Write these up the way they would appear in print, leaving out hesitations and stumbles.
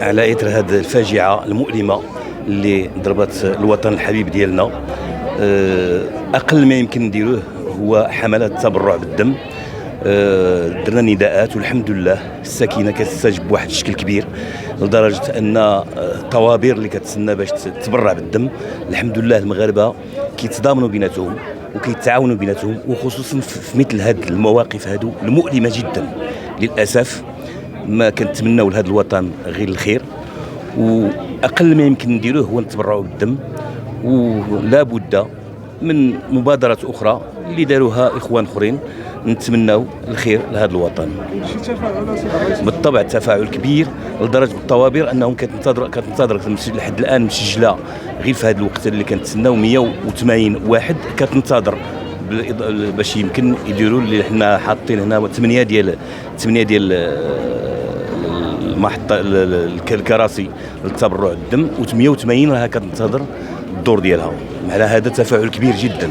على اثر هذه الفاجعه المؤلمه اللي ضربت الوطن الحبيب ديالنا. اقل ما يمكن نديروه هو حملات تبرع بالدم. درنا نداءات والحمد لله السكينه كتستجب بواحد الشكل كبير، لدرجه ان الطوابير اللي كتسنى باش تبرع بالدم الحمد لله المغاربه كيتضامنوا بيناتهم وكيتعاونوا بيناتهم، وخصوصا في مثل هذه المواقف هذو المؤلمه جدا. للاسف ما كنتمناو لهذا الوطن غير الخير، واقل ما يمكن نديروه هو نتبرعوا بالدم. ولا بد من مبادرات اخرى اللي داروها اخوان اخرين، نتمناو الخير لهذا الوطن. بالطبع تفاعل كبير لدرجه الطوابير انهم كتنتظر لحد الان مسجله غير في هذا الوقت اللي كنتسناو 180 واحد كتنتظر باش يمكن يديروا اللي حنا حاطين هنا 8 ديال المحطه الكراسي للتبرع بالدم، و180 راها كتنتظر الدور ديالها. على هذا تفاعل كبير جدا.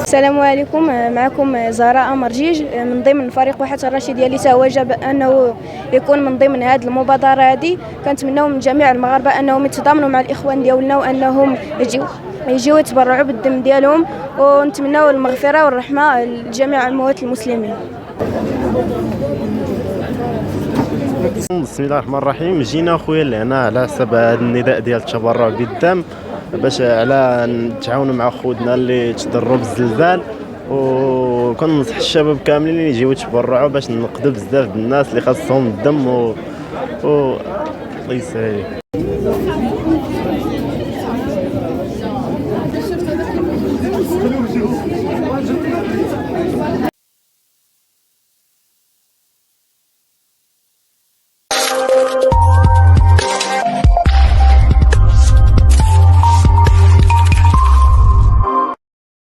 السلام عليكم، معكم زهراء مرجيج من ضمن فريق واحد الرشيديه اللي توج بانه يكون من ضمن هذه المبادره هذه. كنتمناو من جميع المغاربه انهم يتضامنوا مع الاخوان ديالنا وانهم يجيو يتبرعوا بالدم ديالهم، ونتمناو المغفره والرحمه لجميع اموات المسلمين. بسم الله الرحمن الرحيم. جينا خويا لهنا على حسب هذا النداء ديال التبرع بالدم باش على نتعاونوا مع خوتنا اللي تضروا بالزلزال، وكننصح الشباب كاملين اللي يجيو يتبرعوا باش ننقذوا بزاف الناس اللي خاصهم الدم الله يسهل.